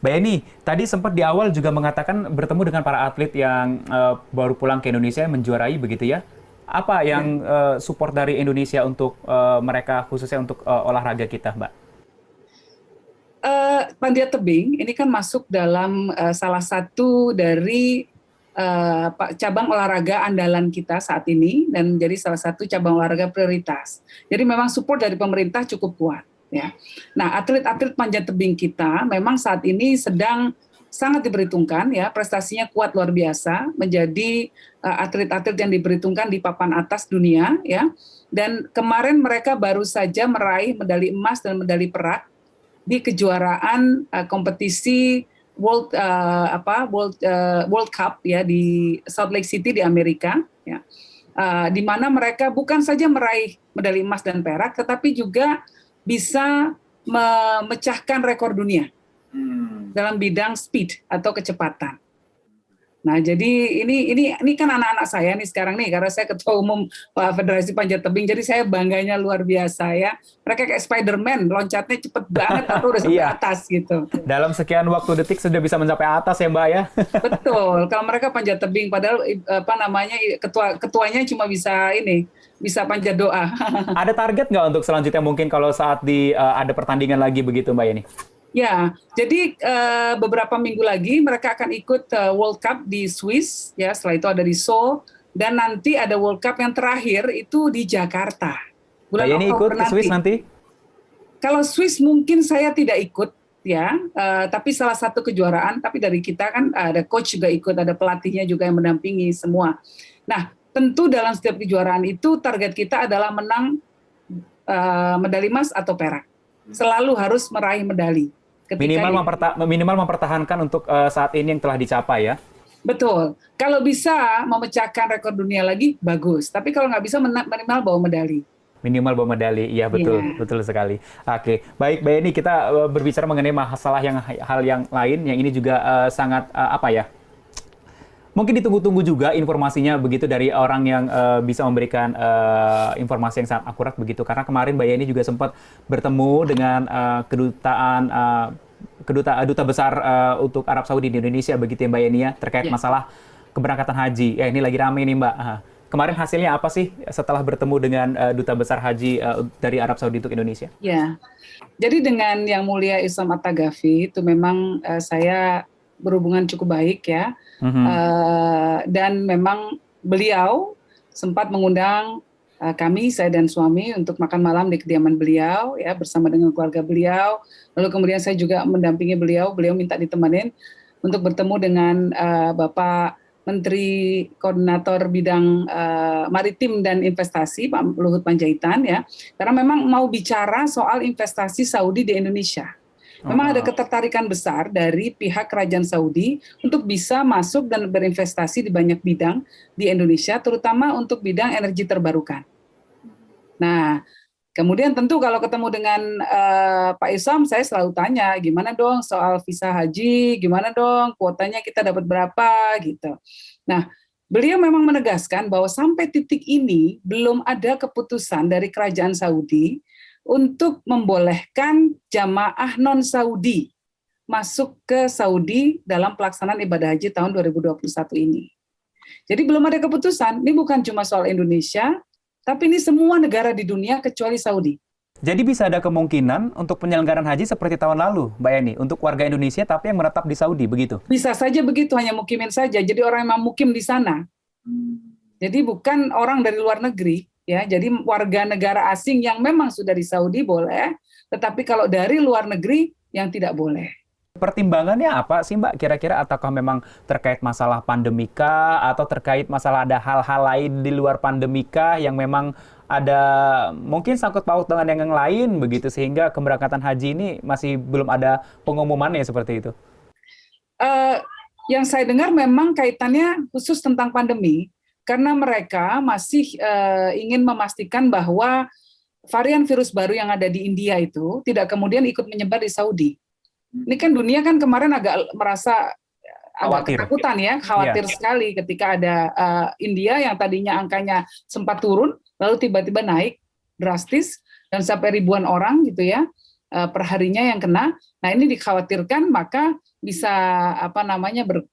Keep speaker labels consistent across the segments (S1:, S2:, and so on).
S1: Mbak Eni, tadi sempat di awal juga mengatakan bertemu dengan para atlet yang baru pulang ke Indonesia yang menjuarai begitu ya. Apa
S2: Ya.
S1: yang support dari Indonesia untuk mereka khususnya untuk olahraga kita, Mbak?
S2: Panjat tebing ini kan masuk dalam salah satu dari cabang olahraga andalan kita saat ini dan menjadi salah satu cabang olahraga prioritas. Jadi memang support dari pemerintah cukup kuat. Ya. Nah, atlet-atlet panjat tebing kita memang saat ini sedang sangat diperhitungkan ya, prestasinya kuat luar biasa, menjadi atlet-atlet yang diperhitungkan di papan atas dunia ya. Dan kemarin mereka baru saja meraih medali emas dan medali perak di kejuaraan kompetisi World Cup ya di Salt Lake City di Amerika ya. Di mana mereka bukan saja meraih medali emas dan perak tetapi juga bisa memecahkan rekor dunia dalam bidang speed atau kecepatan. Nah, jadi ini kan anak-anak saya nih sekarang nih, karena saya ketua umum Federasi Panjat Tebing, jadi saya bangganya luar biasa ya. Mereka kayak Spider-Man, loncatnya cepet banget atau udah sampai
S1: Iya,
S2: atas gitu.
S1: dalam sekian waktu detik sudah bisa mencapai atas ya, Mbak ya.
S2: Betul, kalau mereka panjat tebing, padahal ketuanya cuma bisa panjat doa.
S1: Ada target nggak untuk selanjutnya mungkin kalau saat ada pertandingan lagi begitu, Mbak Eni?
S2: Ya, jadi beberapa minggu lagi mereka akan ikut World Cup di Swiss, ya. Setelah itu ada di Seoul, dan nanti ada World Cup yang terakhir itu di Jakarta,
S1: Mbak
S2: bulan
S1: Eni ikut
S2: Oktober
S1: ke Swiss
S2: nanti.
S1: nanti?
S2: Kalau Swiss mungkin saya tidak ikut, ya, tapi salah satu kejuaraan. Tapi dari kita kan ada coach juga ikut, ada pelatihnya juga yang mendampingi semua. Nah, tentu dalam setiap kejuaraan itu target kita adalah menang medali emas atau perak. Selalu harus meraih medali. Ketika
S1: Minimal mempertahankan untuk saat ini yang telah dicapai ya.
S2: betul, kalau bisa memecahkan rekor dunia lagi bagus. Tapi kalau nggak bisa minimal bawa medali.
S1: Minimal bawa medali, iya betul,
S2: Iya.
S1: betul sekali. Oke, baik Mbak Eni, kita berbicara mengenai masalah hal yang lain, yang ini juga sangat apa ya? Mungkin ditunggu-tunggu juga informasinya begitu dari orang yang bisa memberikan informasi yang sangat akurat begitu. Karena kemarin Mbak Yeni juga sempat bertemu dengan duta besar untuk Arab Saudi di Indonesia begitu ya Mbak Yeni ya, terkait
S2: Ya.
S1: masalah keberangkatan haji. Ya ini lagi rame nih Mbak. Kemarin hasilnya apa sih setelah bertemu dengan duta besar haji dari Arab Saudi untuk Indonesia?
S2: Ya, jadi dengan Yang Mulia Islam At-Tagafi itu memang saya berhubungan cukup baik ya.
S1: Mhm.
S2: Dan memang beliau sempat mengundang kami, saya dan suami, untuk makan malam di kediaman beliau ya, bersama dengan keluarga beliau. Lalu kemudian saya juga mendampingi beliau minta ditemenin untuk bertemu dengan Bapak Menteri Koordinator Bidang Maritim dan Investasi Pak Luhut Panjaitan ya, karena memang mau bicara soal investasi Saudi di Indonesia. Memang ada ketertarikan besar dari pihak Kerajaan Saudi untuk bisa masuk dan berinvestasi di banyak bidang di Indonesia, terutama untuk bidang energi terbarukan. Nah, kemudian tentu kalau ketemu dengan Pak Isam, saya selalu tanya, gimana dong soal visa haji, gimana dong kuotanya kita dapat berapa gitu. Nah, beliau memang menegaskan bahwa sampai titik ini belum ada keputusan dari Kerajaan Saudi untuk membolehkan jamaah non-Saudi masuk ke Saudi dalam pelaksanaan ibadah haji tahun 2021 ini. Jadi belum ada keputusan, ini bukan cuma soal Indonesia, tapi ini semua negara di dunia kecuali Saudi.
S1: Jadi bisa ada kemungkinan untuk penyelenggaraan haji seperti tahun lalu, Mbak Eni, untuk warga Indonesia tapi yang menetap di Saudi, begitu?
S2: Bisa saja begitu, hanya mukimin saja. Jadi orang yang mau mukim di sana. Jadi bukan orang dari luar negeri, ya. Jadi warga negara asing yang memang sudah di Saudi boleh, tetapi kalau dari luar negeri yang tidak boleh.
S1: Pertimbangannya apa sih Mbak kira-kira? Ataukah memang terkait masalah pandemika atau terkait masalah ada hal-hal lain di luar pandemika yang memang ada mungkin sangkut paut dengan yang lain begitu sehingga keberangkatan haji ini masih belum ada pengumumannya seperti itu?
S2: Eh, yang saya dengar memang kaitannya khusus tentang pandemi, karena mereka masih ingin memastikan bahwa varian virus baru yang ada di India itu tidak kemudian ikut menyebar di Saudi. Ini kan dunia kan kemarin agak merasa agak
S1: Khawatir.
S2: ketakutan ya,
S1: Iya.
S2: khawatir sekali ketika ada India yang tadinya angkanya sempat turun, lalu tiba-tiba naik drastis dan sampai ribuan orang gitu ya perharinya yang kena. Nah ini dikhawatirkan, maka bisa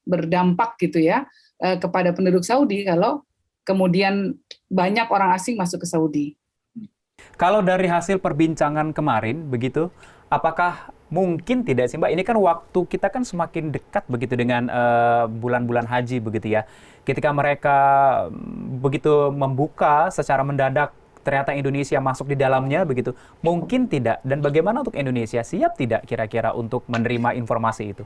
S2: berdampak gitu ya kepada penduduk Saudi kalau kemudian banyak orang asing masuk ke Saudi.
S1: Kalau dari hasil perbincangan kemarin begitu, apakah mungkin tidak sih Mbak? Ini kan waktu kita kan semakin dekat begitu dengan bulan-bulan haji begitu ya. Ketika mereka begitu membuka secara mendadak ternyata Indonesia masuk di dalamnya begitu. Mungkin tidak. Dan bagaimana untuk Indonesia? Siap tidak kira-kira untuk menerima informasi itu?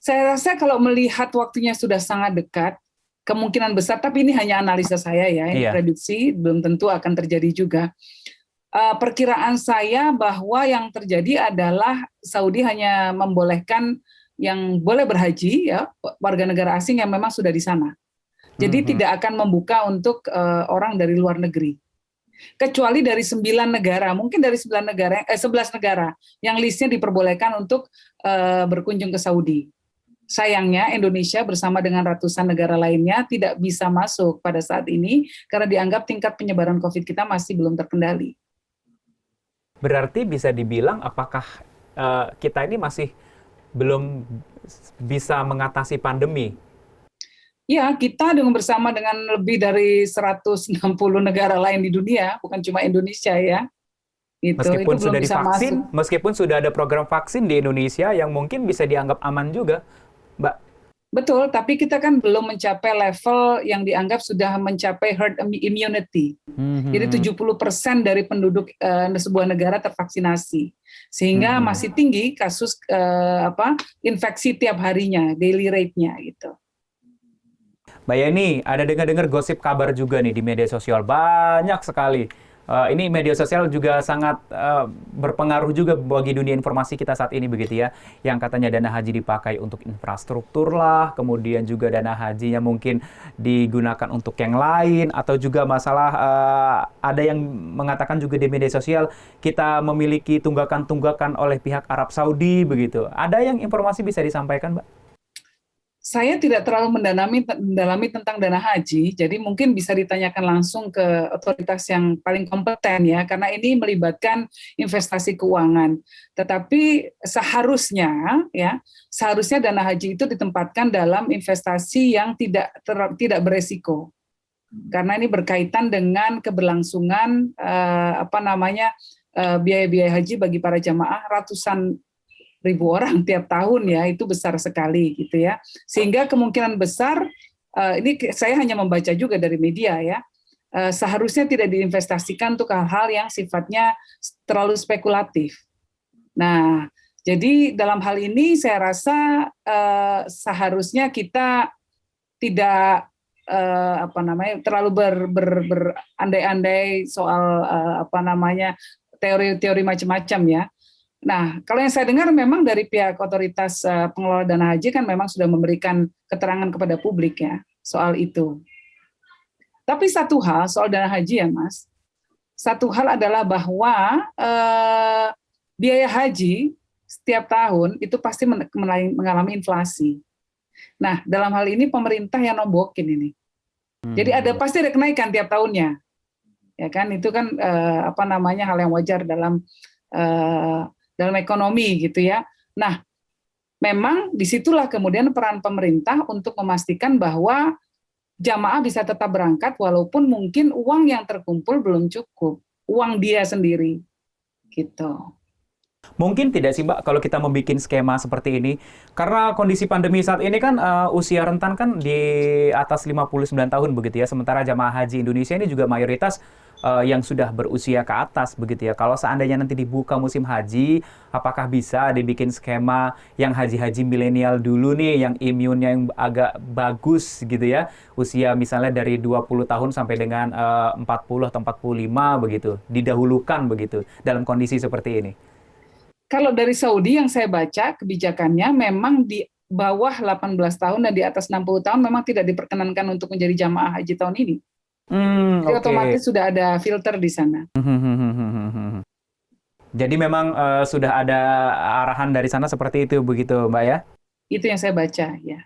S2: Saya rasa kalau melihat waktunya sudah sangat dekat, kemungkinan besar, tapi ini hanya analisa saya ya, ini prediksi, belum tentu akan terjadi juga. Perkiraan saya bahwa yang terjadi adalah Saudi hanya membolehkan yang boleh berhaji ya warga negara asing yang memang sudah di sana. Jadi tidak akan membuka untuk orang dari luar negeri. Kecuali dari 9 negara, mungkin dari 11 negara yang listnya diperbolehkan untuk berkunjung ke Saudi. Sayangnya Indonesia bersama dengan ratusan negara lainnya tidak bisa masuk pada saat ini karena dianggap tingkat penyebaran COVID kita masih belum terkendali.
S1: Berarti bisa dibilang apakah kita ini masih belum bisa mengatasi pandemi?
S2: Ya, kita bersama dengan lebih dari 160 negara lain di dunia, bukan cuma Indonesia ya.
S1: Meskipun
S2: itu
S1: sudah
S2: belum bisa
S1: divaksin,
S2: masuk.
S1: meskipun sudah ada program vaksin di Indonesia yang mungkin bisa dianggap aman juga, Mbak.
S2: Betul, tapi kita kan belum mencapai level yang dianggap sudah mencapai herd immunity. Jadi 70% dari penduduk sebuah negara tervaksinasi. Sehingga masih tinggi kasus infeksi tiap harinya, daily rate-nya gitu.
S1: Mbak Yeni, ada dengar-dengar gosip kabar juga nih di media sosial, banyak sekali. Ini media sosial juga sangat berpengaruh juga bagi dunia informasi kita saat ini begitu ya. Yang katanya dana haji dipakai untuk infrastruktur lah, kemudian juga dana hajinya mungkin digunakan untuk yang lain, atau juga masalah ada yang mengatakan juga di media sosial kita memiliki tunggakan-tunggakan oleh pihak Arab Saudi begitu. Ada yang informasi bisa disampaikan, Mbak?
S2: Saya tidak terlalu mendalami tentang dana haji, jadi mungkin bisa ditanyakan langsung ke otoritas yang paling kompeten ya, karena ini melibatkan investasi keuangan. Tetapi seharusnya dana haji itu ditempatkan dalam investasi yang tidak beresiko, karena ini berkaitan dengan keberlangsungan biaya-biaya haji bagi para jamaah ratusan ribu orang tiap tahun ya, itu besar sekali gitu ya. Sehingga kemungkinan besar, ini saya hanya membaca juga dari media ya, seharusnya tidak diinvestasikan untuk hal-hal yang sifatnya terlalu spekulatif. Nah, jadi dalam hal ini saya rasa seharusnya kita tidak terlalu berandai-andai soal teori-teori macam-macam ya. Nah, kalau yang saya dengar memang dari pihak otoritas pengelola dana haji kan memang sudah memberikan keterangan kepada publik ya soal itu. Tapi satu hal soal dana haji ya Mas, satu hal adalah bahwa biaya haji setiap tahun itu pasti mengalami inflasi. Nah, dalam hal ini pemerintah yang nombokin ini. Jadi pasti ada kenaikan tiap tahunnya. Ya kan, itu kan hal yang wajar dalam ekonomi gitu ya. Nah, memang disitulah kemudian peran pemerintah untuk memastikan bahwa jamaah bisa tetap berangkat walaupun mungkin uang yang terkumpul belum cukup, uang dia sendiri, gitu.
S1: Mungkin tidak sih Mbak kalau kita membuat skema seperti ini, karena kondisi pandemi saat ini kan usia rentan kan di atas 59 tahun begitu ya, sementara jamaah haji Indonesia ini juga mayoritas yang sudah berusia ke atas begitu ya. Kalau seandainya nanti dibuka musim haji, apakah bisa dibikin skema yang haji-haji milenial dulu nih, yang imunnya yang agak bagus gitu ya, usia misalnya dari 20 tahun sampai dengan 40 atau 45 begitu, didahulukan begitu dalam kondisi seperti ini?
S2: Kalau dari Saudi yang saya baca kebijakannya memang di bawah 18 tahun dan di atas 60 tahun memang tidak diperkenankan untuk menjadi jamaah haji tahun ini. Jadi otomatis sudah ada filter di sana.
S1: Jadi memang sudah ada arahan dari sana seperti itu begitu Mbak ya?
S2: Itu yang saya baca ya.